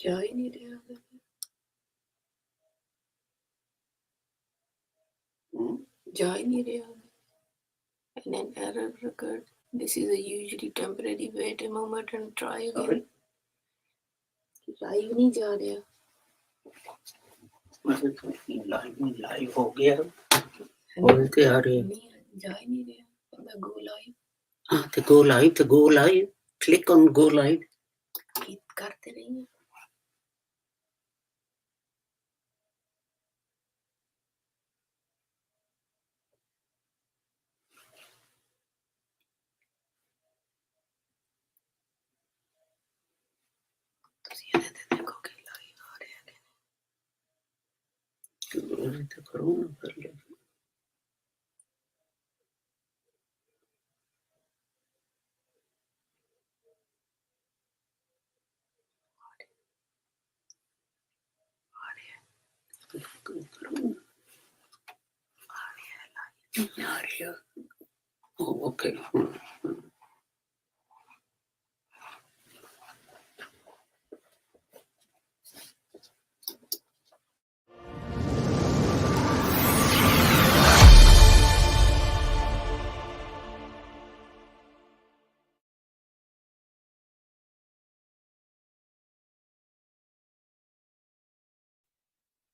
जा ही नहीं रहा जा ही नहीं रहा and an error occurred. This is a usually temporary. Wait a moment and try again. Live नहीं जा रहा लाइव हो गया बोलते आ रहे जा ही नहीं रहा गो लाइव तो go live click on go live करते नहीं है तो करो ना कर ले Okay.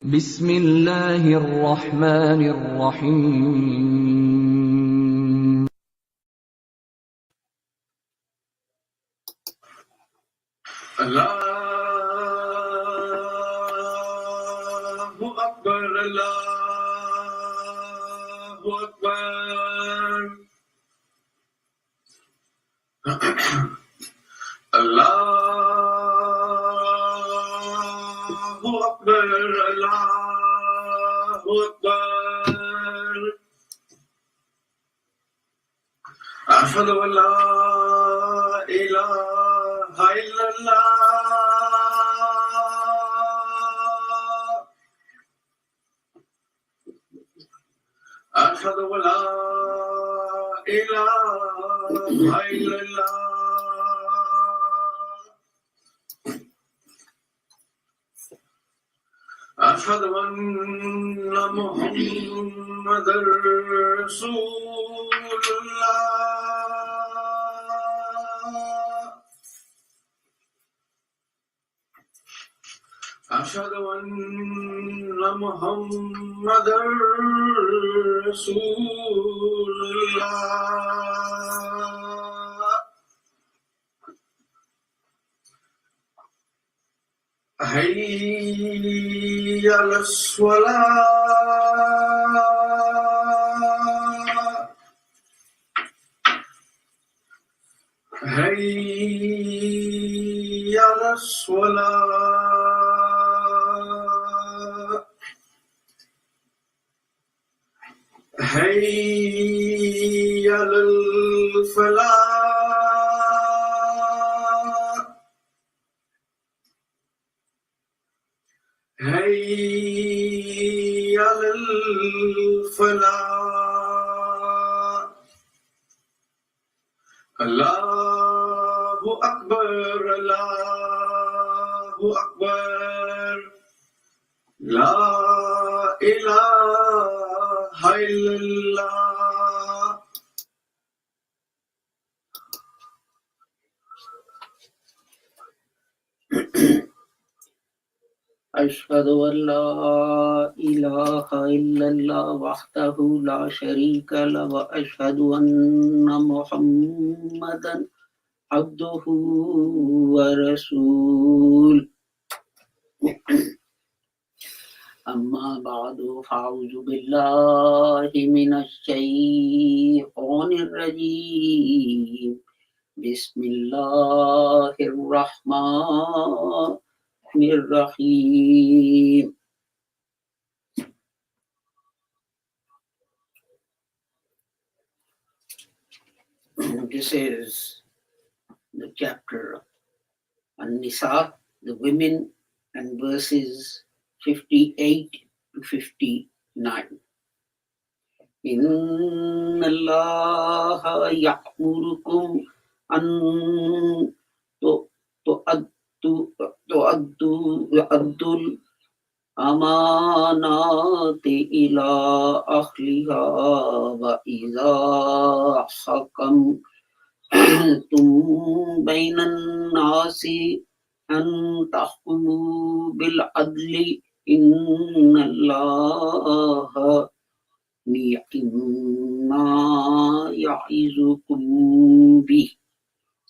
بسم الله الرحمن الرحيم الله أكبر الله أكبر الله أكبر الله أكبر أشهد أن لا إله إلا الله أشهد أن لا إله إلا الله أشهد أن محمدا رسول الله أشهد أن محمدا رسول الله حي على الصلاة حي على الصلاة حي على الفلاح حي على الفلاح الله أكبر الله أكبر لا إله إلا الله أشهد أن لا إله إلا الله وحده لا شريك له وأشهد أن محمدا عبده ورسوله أما بعد فأعوذ بالله من الشيطان الرجيم بسم الله الرحمن الرحيم This is the chapter on Nisa, the women, and verses 58 to 59. إن الله يأمركم أن تؤدوا الأمانات إلى أهلها وإذا حكمتم بين الناس أن تحكموا بالعدل إن الله نعم ما يعظكم به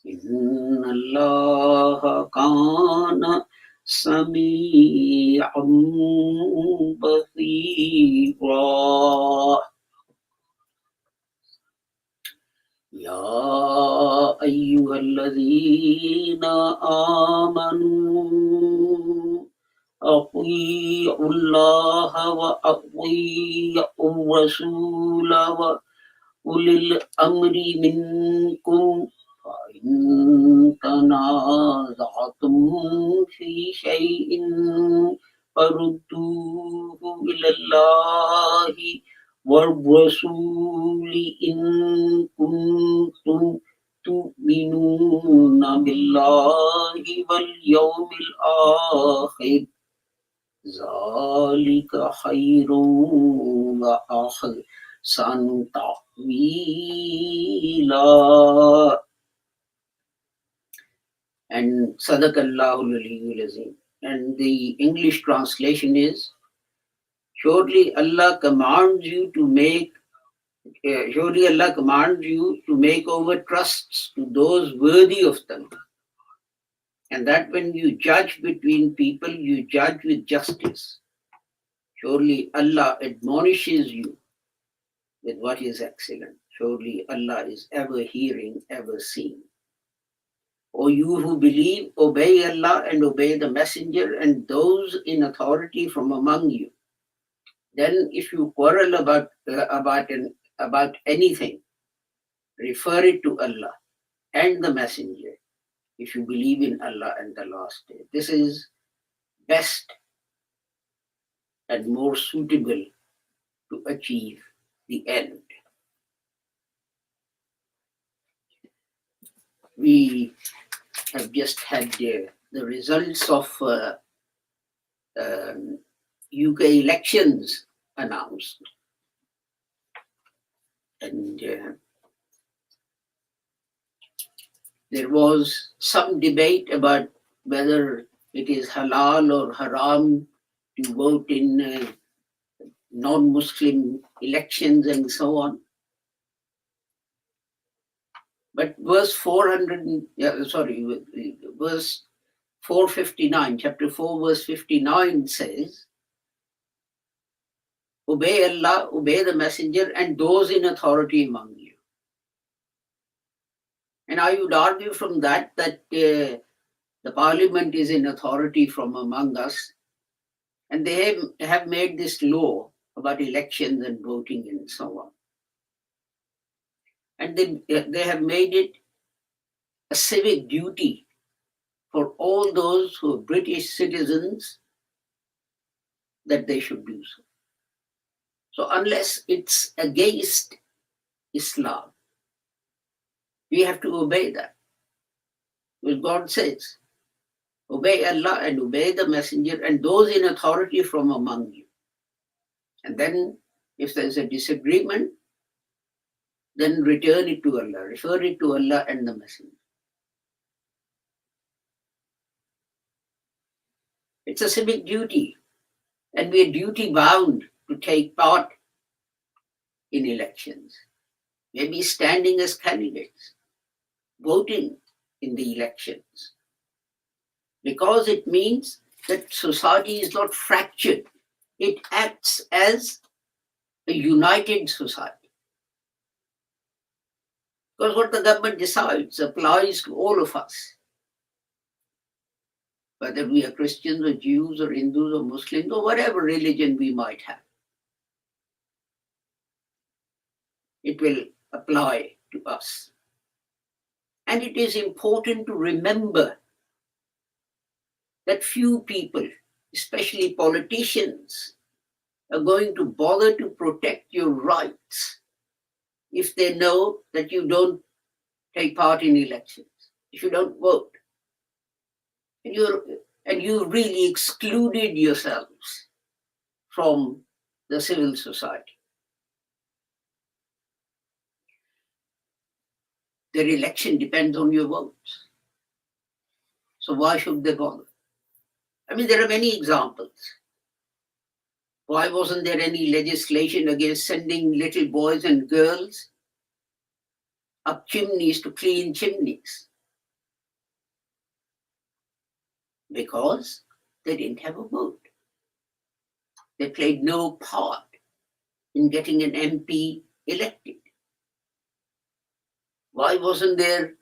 إن الله كان سميعا بصيرا يا أيها الذين آمنوا أطيعوا الله وأطيعوا الرسول وأولي الأمر منكم فإن تنازعتم في شيء فردوه إلى الله والرسول إن كنتم تؤمنون بالله واليوم الآخر ذلك خير وأحسن تأويلا. And Sadaqallahu al-Aliyyul Azim. And the English translation is, surely Allah commands you to make over trusts to those worthy of them, and that when you judge between people, you judge with justice. Surely Allah admonishes you with what is excellent. Surely Allah is ever hearing, ever seeing. O you who believe, obey Allah and obey the Messenger and those in authority from among you. Then if you quarrel about anything, refer it to Allah and the Messenger if you believe in Allah and the last day. This is best and more suitable to achieve the end. We have just had the results of UK elections announced. And there was some debate about whether it is halal or haram to vote in non-Muslim elections and so on. But verse 459, chapter 4, verse 59 says, obey Allah, obey the Messenger, and those in authority among you. And I would argue from that the parliament is in authority from among us, and they have made this law about elections and voting and so on. And they have made it a civic duty for all those who are British citizens that they should do so. So unless it's against Islam, we have to obey that. Because God says, obey Allah and obey the Messenger and those in authority from among you. And then if there's a disagreement, then return it to Allah, refer it to Allah and the Messenger. It's a civic duty, and we are duty bound to take part in elections, maybe standing as candidates, voting in the elections, because it means that society is not fractured. It acts as a united society. Because what the government decides applies to all of us, whether we are Christians or Jews or Hindus or Muslims or whatever religion we might have. It will apply to us. And it is important to remember that few people, especially politicians, are going to bother to protect your rights if they know that you don't take part in elections, if you don't vote. and you really excluded yourselves from the civil society. Their election depends on your votes. So why should they bother? I mean, there are many examples. Why wasn't there any legislation against sending little boys and girls up chimneys to clean chimneys? Because they didn't have a vote. They played no part in getting an MP elected. Why wasn't there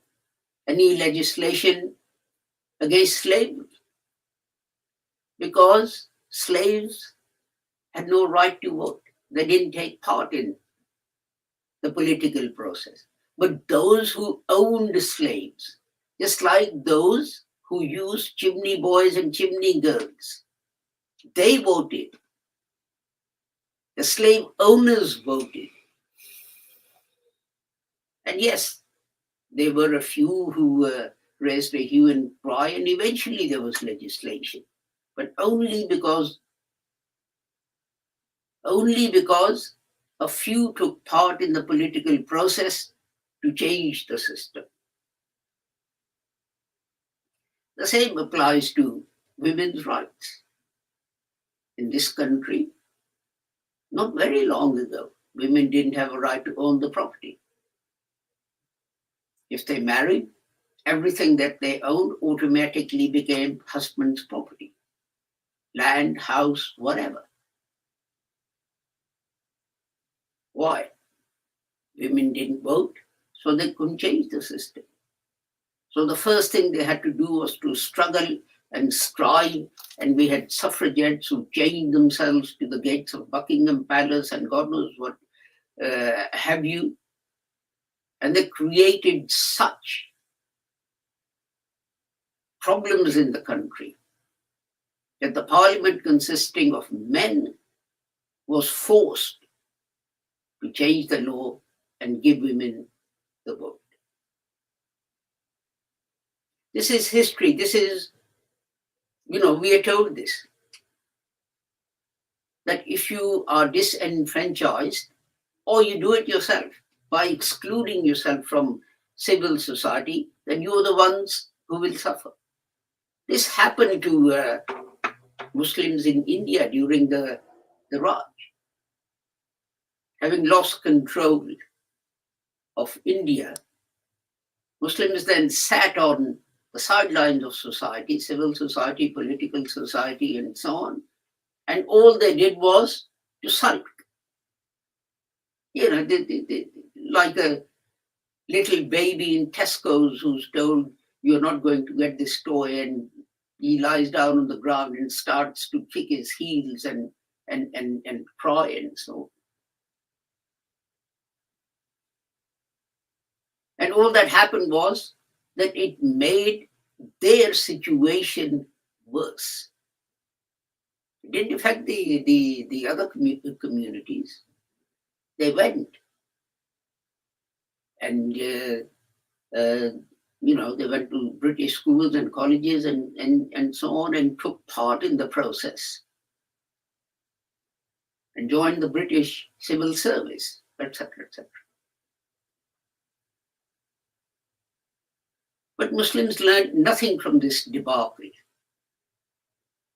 any legislation against slavery? Because slaves had no right to vote. They didn't take part in the political process. But those who owned slaves, just like those who used chimney boys and chimney girls, they voted. The slave owners voted. And yes, there were a few who raised a hue and cry, and eventually there was legislation. But only because a few took part in the political process to change the system. The same applies to women's rights. In this country, not very long ago, women didn't have a right to own the property. If they married, everything that they owned automatically became husband's property. Land, house, whatever. Why? Women didn't vote, so they couldn't change the system. So the first thing they had to do was to struggle and strive, and we had suffragettes who chained themselves to the gates of Buckingham Palace and God knows what have you. And they created such problems in the country that the parliament consisting of men was forced to change the law and give women the vote. This is history. This is, we are told this, that if you are disenfranchised, or you do it yourself by excluding yourself from civil society, then you are the ones who will suffer. This happened to Muslims in India during the Raj. Having lost control of India, Muslims then sat on the sidelines of society, civil society, political society, and so on. And all they did was to sulk. Like a little baby in Tesco's who's told, you're not going to get this toy, and he lies down on the ground and starts to kick his heels and cry and so on. And all that happened was that it made their situation worse. It didn't affect the other communities. They went and they went to British schools and colleges and so on, and took part in the process and joined the British civil service, etc., etc. But Muslims learned nothing from this debacle.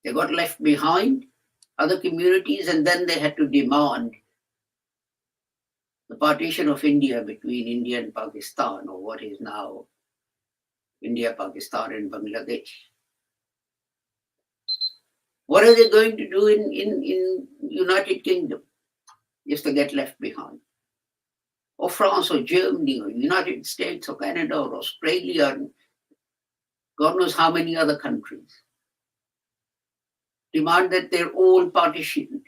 They got left behind other communities, and then they had to demand the partition of India between India and Pakistan, or what is now India, Pakistan, and Bangladesh. What are they going to do in United Kingdom if they get left behind? Or France, or Germany, or United States, or Canada, or Australia, and God knows how many other countries demand that they're all partitioned.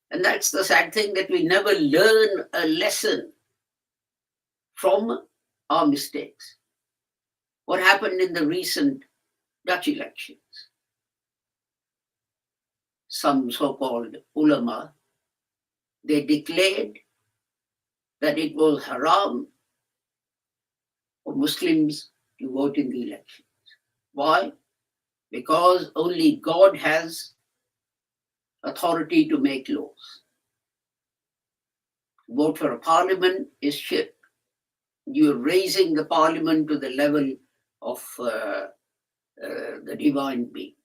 And that's the sad thing, that we never learn a lesson from our mistakes. What happened in the recent Dutch elections? Some so-called ulama, they declared that it was haram for Muslims to vote in the elections. Why? Because only God has authority to make laws. Vote for a parliament is shirk. You're raising the parliament to the level of the divine being.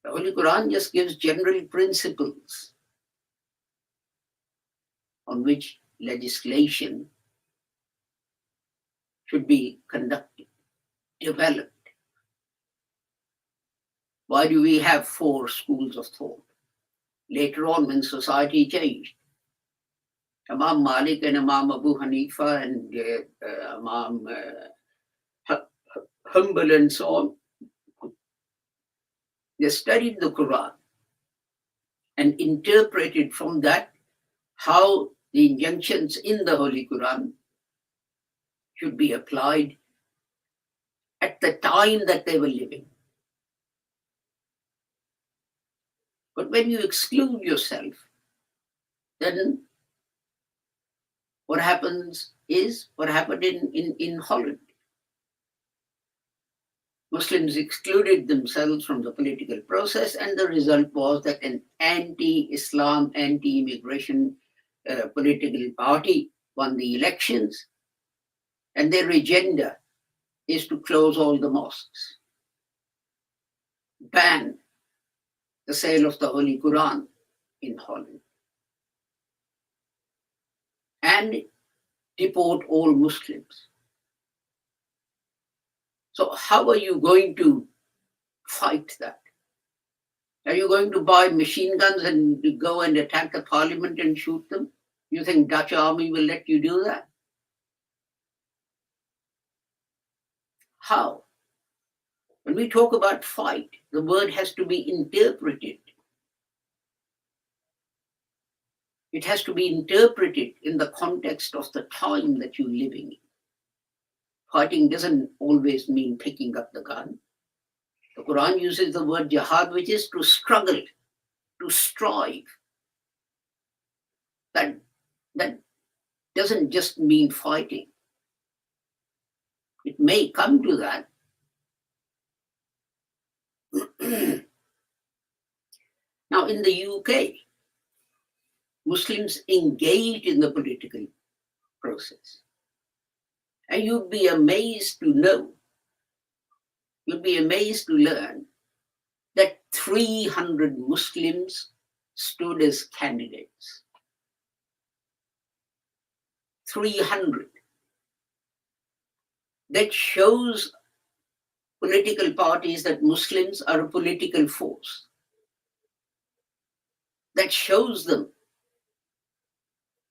The Holy Quran just gives general principles on which legislation should be conducted, developed. Why do we have 4 schools of thought? Later on, when society changed, Imam Malik and Imam Abu Hanifa and Imam Hanbal and so on, they studied the Quran and interpreted from that how the injunctions in the Holy Quran should be applied at the time that they were living. But when you exclude yourself, then what happens is what happened in Holland. Muslims excluded themselves from the political process, and the result was that an anti-Islam, anti-immigration political party won the elections, and their agenda is to close all the mosques, ban the sale of the Holy Quran in Holland, and deport all Muslims. So how are you going to fight that? Are you going to buy machine guns and go and attack the parliament and shoot them? You think Dutch army will let you do that? How? When we talk about fight, the word has to be interpreted. It has to be interpreted in the context of the time that you're living in. Fighting doesn't always mean picking up the gun. The Quran uses the word jihad, which is to struggle, to strive. That doesn't just mean fighting. It may come to that. Now, in the UK, Muslims engaged in the political process. And you'd be amazed to know, you'd be amazed to learn that 300 Muslims stood as candidates. 300. That shows political parties that Muslims are a political force. That shows them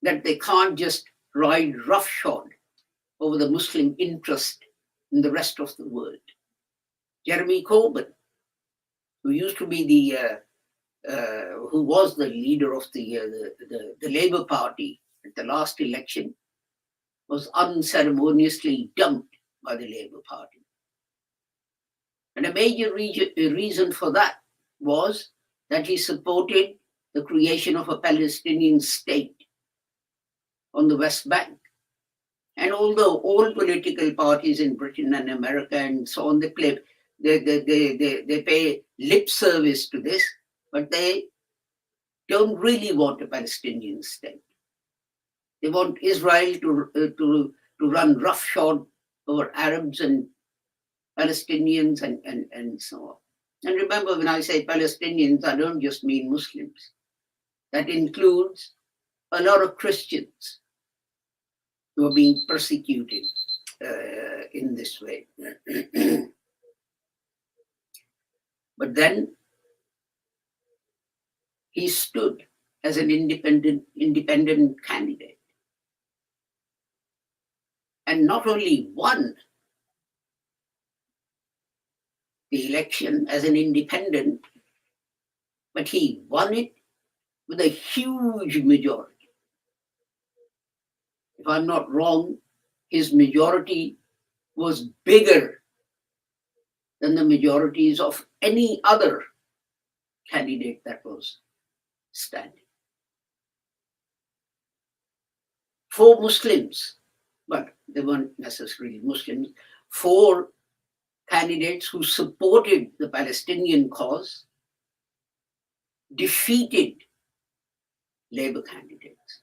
that they can't just ride roughshod over the Muslim interest in the rest of the world. Jeremy Corbyn, who used to be who was the leader of the Labour Party at the last election, was unceremoniously dumped by the Labour Party. And a major reason for that was that he supported the creation of a Palestinian state on the West Bank. And although all political parties in Britain and America and so on, they pay lip service to this, but they don't really want a Palestinian state. They want Israel to run roughshod over Arabs and Palestinians and so on. And remember, when I say Palestinians, I don't just mean Muslims. That includes a lot of Christians who are being persecuted in this way. But then he stood as an independent candidate, and not only won the election as an independent, but he won it with a huge majority. If I'm not wrong, his majority was bigger than the majorities of any other candidate that was standing. 4 Muslims, but they weren't necessarily Muslims, 4 candidates who supported the Palestinian cause defeated Labour candidates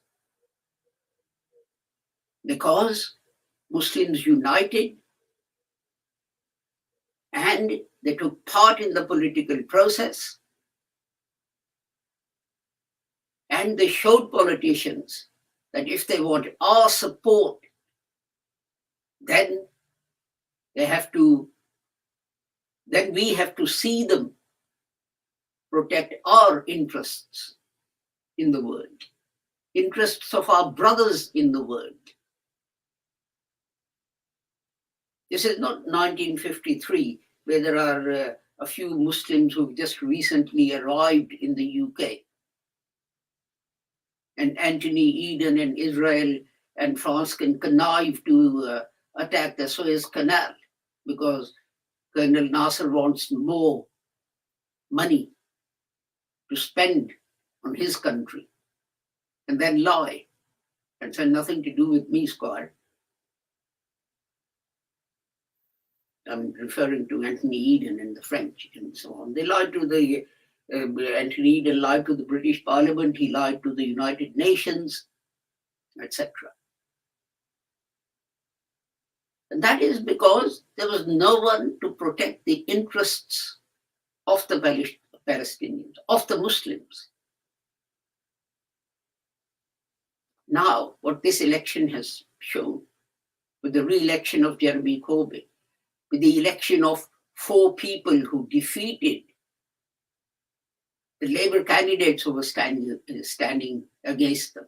because Muslims united and they took part in the political process, and they showed politicians that if they want our support, then we have to see them protect our interests in the world, interests of our brothers in the world. This is not 1953, where there are a few Muslims who've just recently arrived in the UK. And Anthony Eden and Israel and France can connive to attack the Suez Canal because Colonel Nasser wants more money to spend on his country, and then lie and say nothing to do with me, squad. I'm referring to Anthony Eden and the French and so on. They lied to the Anthony Eden lied to the British Parliament. He lied to the United Nations, etc. And that is because there was no one to protect the interests of the Palestinians, of the Muslims. Now, what this election has shown, with the re-election of Jeremy Corbyn, with the election of 4 people who defeated the Labour candidates who were standing against them.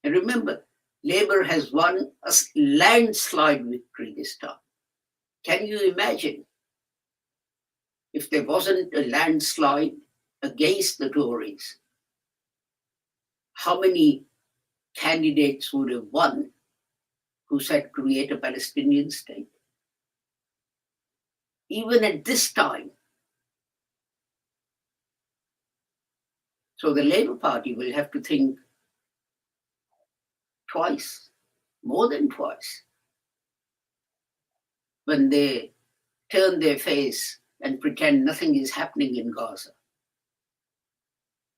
And remember, Labour has won a landslide victory this time. Can you imagine if there wasn't a landslide against the Tories, how many candidates would have won who said create a Palestinian state? Even at this time. So the Labour Party will have to think twice, more than twice, when they turn their face and pretend nothing is happening in Gaza.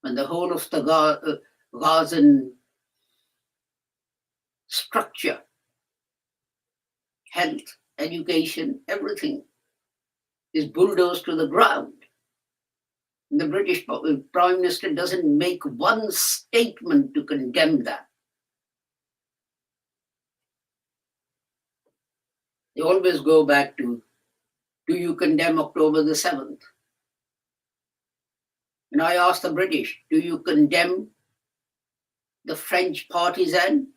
When the whole of the Gazan structure, health, education, everything is bulldozed to the ground. The British Prime Minister doesn't make one statement to condemn that. They always go back to, do you condemn October the 7th? And I ask the British, do you condemn the French partisan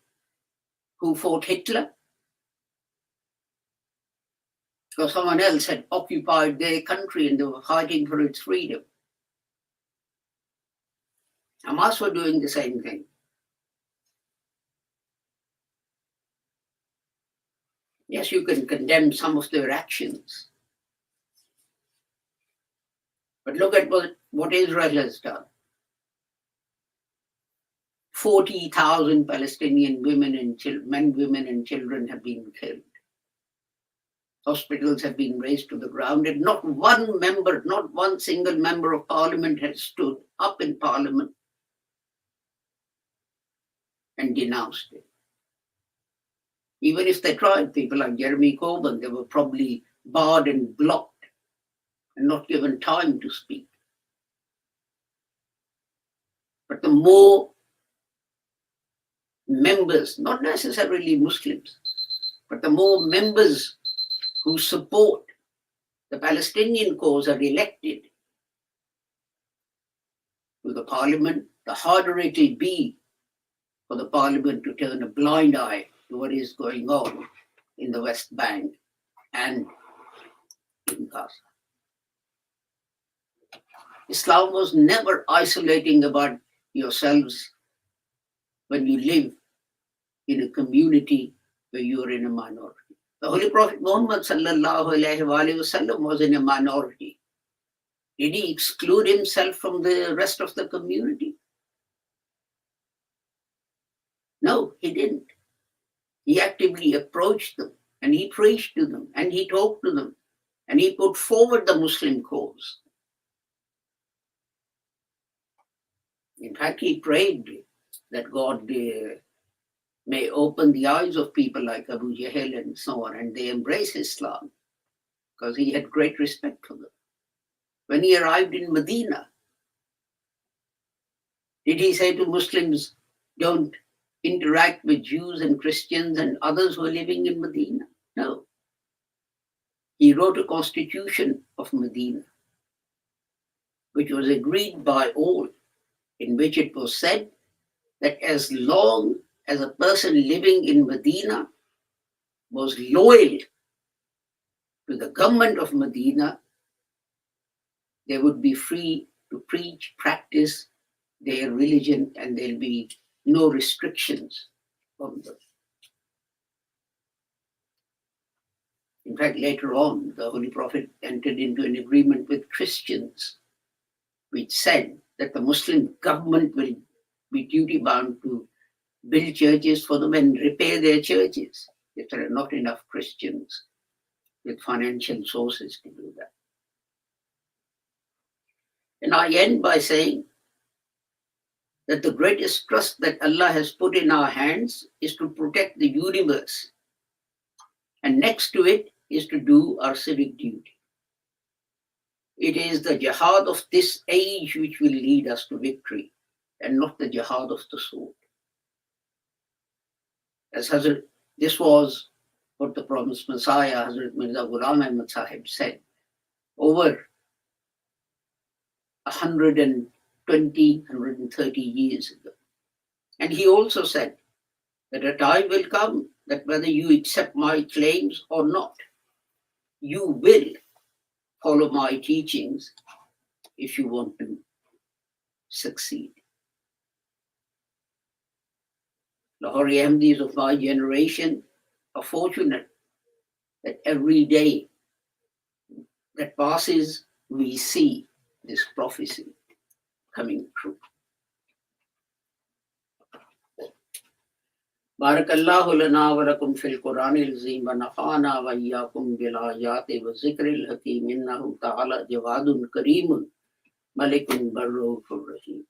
who fought Hitler? Because someone else had occupied their country and they were fighting for its freedom. Hamas were doing the same thing. Yes, you can condemn some of their actions. But look at what Israel has done. 40,000 Palestinian women and men, women and children have been killed. Hospitals have been razed to the ground, and not one member, not one single member of parliament has stood up in parliament and denounced it. Even if they tried, people like Jeremy Corbyn, they were probably barred and blocked and not given time to speak. But the more members, not necessarily Muslims, but the more members who support the Palestinian cause are elected to the parliament, the harder it will be for the parliament to turn a blind eye to what is going on in the West Bank and in Gaza. Islam was never isolating about yourselves when you live in a community where you are in a minority. The Holy Prophet Muhammad sallallahu alaihi wasallam was in a minority. Did he exclude himself from the rest of the community? No, he didn't. He actively approached them and he preached to them and he talked to them and he put forward the Muslim cause. In fact, he prayed that God may open the eyes of people like Abu Jahl and so on, and they embrace Islam because he had great respect for them. When he arrived in Medina, did he say to Muslims, don't interact with Jews and Christians and others who are living in Medina? No. He wrote a constitution of Medina, which was agreed by all, in which it was said that as long as a person living in Medina was loyal to the government of Medina, they would be free to preach, practice their religion, and there'll be no restrictions on them. In fact, later on, the Holy Prophet entered into an agreement with Christians, which said that the Muslim government will be duty bound to build churches for them and repair their churches if there are not enough Christians with financial sources to do that. And I end by saying that the greatest trust that Allah has put in our hands is to protect the universe. And next to it is to do our civic duty. It is the jihad of this age which will lead us to victory, and not the jihad of the sword. As Hazrat, this was what the promised Messiah, Hazrat Mirza Ghulam Ahmad Sahib, said over 120, 130 years ago. And he also said that a time will come that whether you accept my claims or not, you will follow my teachings if you want to succeed. Lahori Ahmadis of my generation are fortunate that every day that passes, we see this prophecy coming true. Barakallahu lana wa lakum fil Quranil Azim wa nafa'ana wa iyyakum bil ayati wa zikril hakim innahu ta'ala jawadun kareemun malikun barrufur rahim.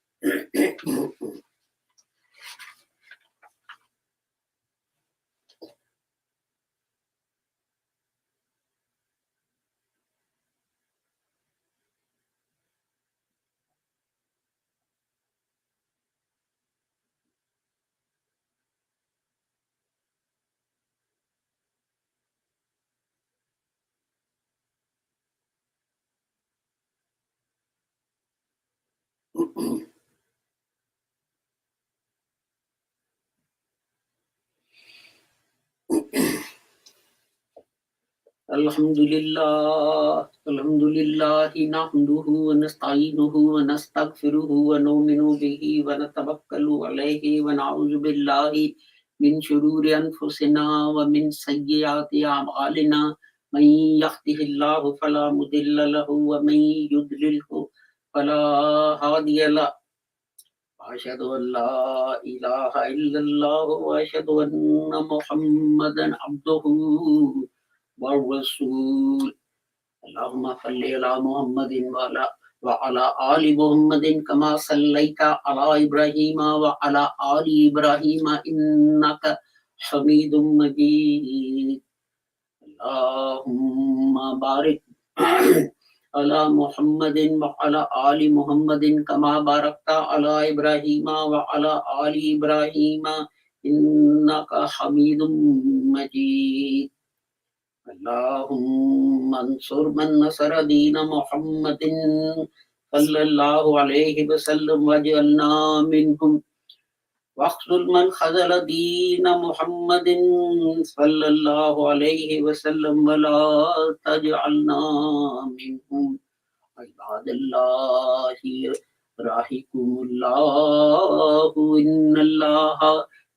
Alhamdulillah nahmaduhu wa nasta'inuhu wa nastaghfiruhu wa nu'minu bihi wa natawakkalu alayhi wa na'udhu billahi min shururi anfusina wa min sayyiati a'malina man yahdihillahu fala mudilla lahu wa man yudlilhu fala hadiya lahu. Ashhadu an la ilaha illallah wa ashhadu anna Muhammadan abduhu والرسول اللهم صل على محمد وعلى آل محمد كما صليت على إبراهيم وعلى آل إبراهيم إنك حميد مجيد اللهم بارك على محمد وعلى آل محمد كما باركت على إبراهيم وعلى آل إبراهيم إنك حميد مجيد اللهم انصر من نصر دين محمد صلى الله عليه وسلم واجعلنا منهم واخذل من خذل دين محمد صلى الله عليه وسلم ولا تجعلنا منهم عباد الله رحمكم الله إن الله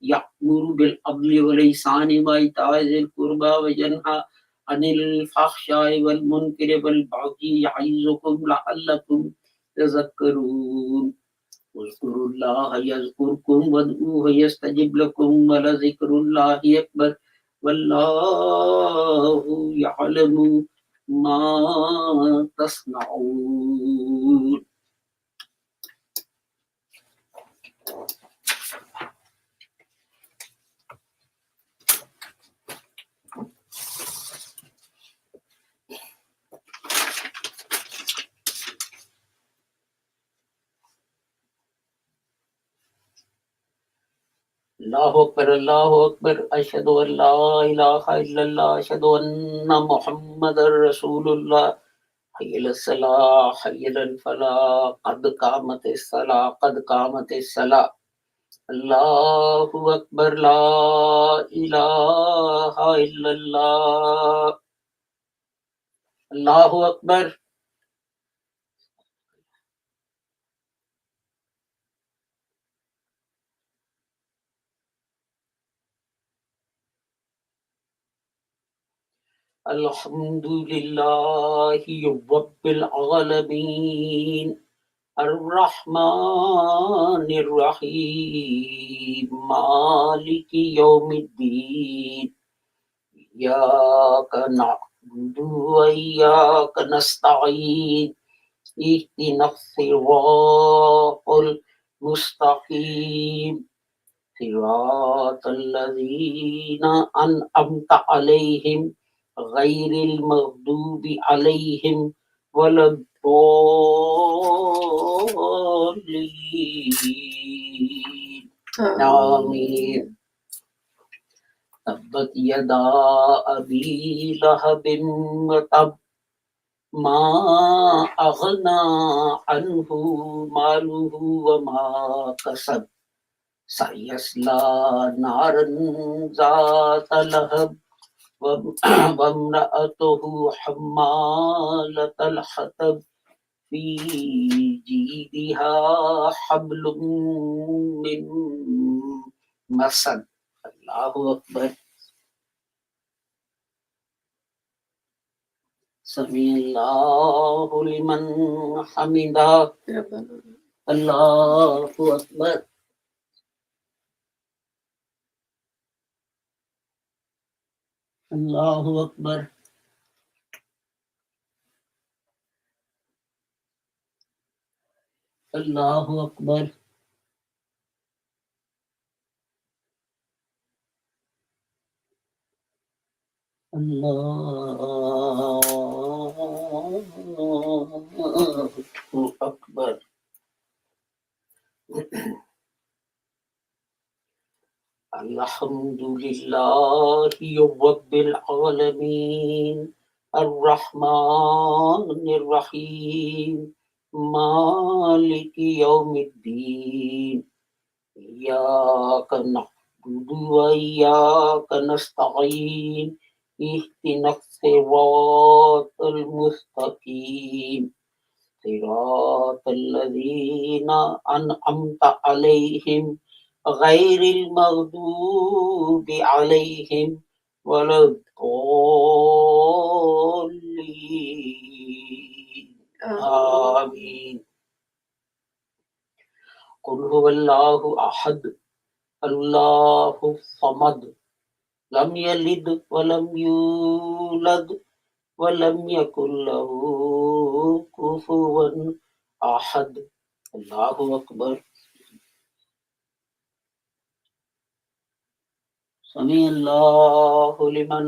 يأمر بالعدل والإحسان وإيتاء ذي القربى وينهى عن الفحشاء والمنكر والبغي يعظكم لعلكم تذكرون واذكروا الله يذكركم وادعوه يستجب لكم ولذكر الله أكبر والله يعلم ما تصنعون. अल्लाहु अकबर अशहदु अल्ला इलाहा इल्लल्लाह अशहदु अन्ना मुहम्मदर रसूलुल्लाह हय्यल सलाह हय्यल फलाह कद कामतिस सलाह अल्लाहु अकबर ला इलाहा इल्लल्लाह अल्लाहु अकबर। अल्हम्दुलिल्लाहि रब्बिल आलमीन अर्रहमानिर रहीम मालिकि यौमिद्दीन इय्याका नअबुदु व इय्याका नस्तईन इहदिनस सिरातल मुस्तकीम सिरातल लज़ीना अनअमता अलैहिम गैरिल मग़दूबि अलैहिम वलद्दॉल्लीन आमीन। तब्बत यदा अबी लहबिन व तब मा अग़ना अन्हु मालुहु व मा कसब सयस्ला नारन ज़ात लहब वम्रअतुहु हम्मालतल हतब फी जीदिहा हब्लुम मिन मसद। अल्लाहु अकबर। समीअल्लाहु लिमन हमिदा। अल्लाहु अकबर। अल्लाहु अकबर। अल्लाहु अकबर। अल्लाहु अकबर। अल्हम्दुलिल्लाहि रब्बिल आलमीन अर्रहमानिर रहीम मालिकि यौमिद्दीन इय्याका नअबुदु व इय्याका नस्तईन इहदिनस सिरातल मुस्तकीम सिरातल लज़ीना अनअमता अलैहिम गैरिल मग़दूबि अलैहिम वलद्दॉल्लीन आमीन। कुल हुवल्लाहु अहद अल्लाहु समद लम यलिद वलम यूलद वलम यकुल लहू कुफुवन अहद। अल्लाहु अकबर। समीअल्लाहु लिमन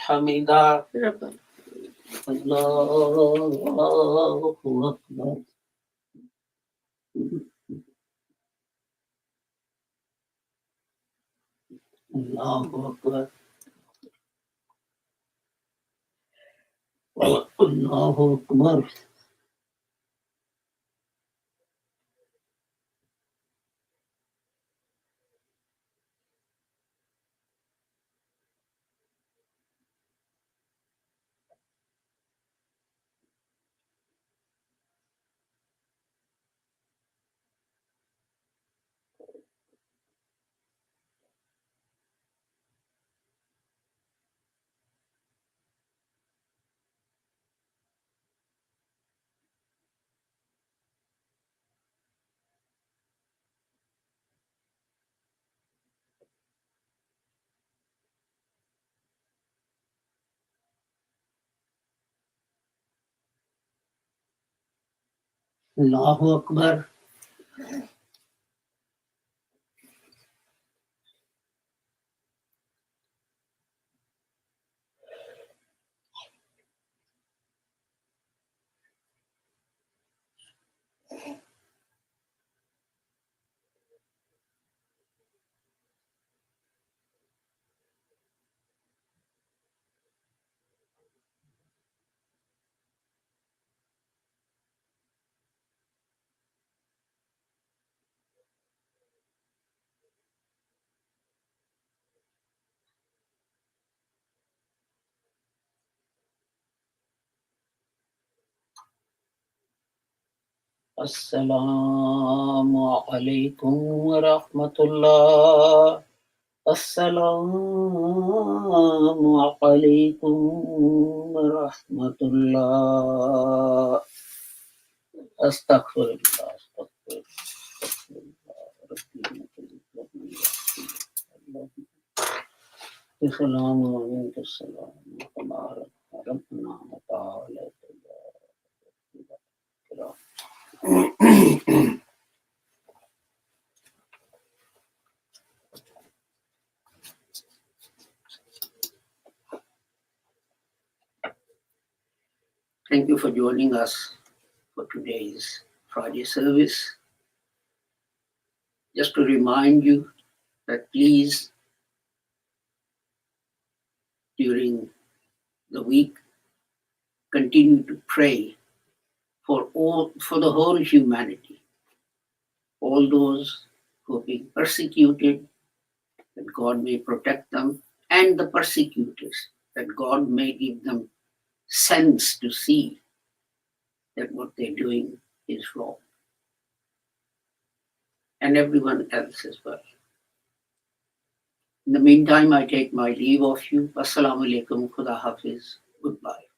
हमिदा। अल्लाहु अकबर। अल्लाहु अकबर। अल्लाहु Akbar. Allahu Akbar. Assalamu alaikum wa rahmatullah. Assalamu alaikum wa rahmatullah. Astaghfirullah. Assalamu alaikum. Thank you for joining us for today's Friday service. Just to remind you that please, during the week, continue to pray for the whole humanity, all those who are being persecuted, that God may protect them, and the persecutors, that God may give them sense to see that what they're doing is wrong, and everyone else as well. In the meantime, I take my leave of you. Assalamu alaikum, Khuda Hafiz, goodbye.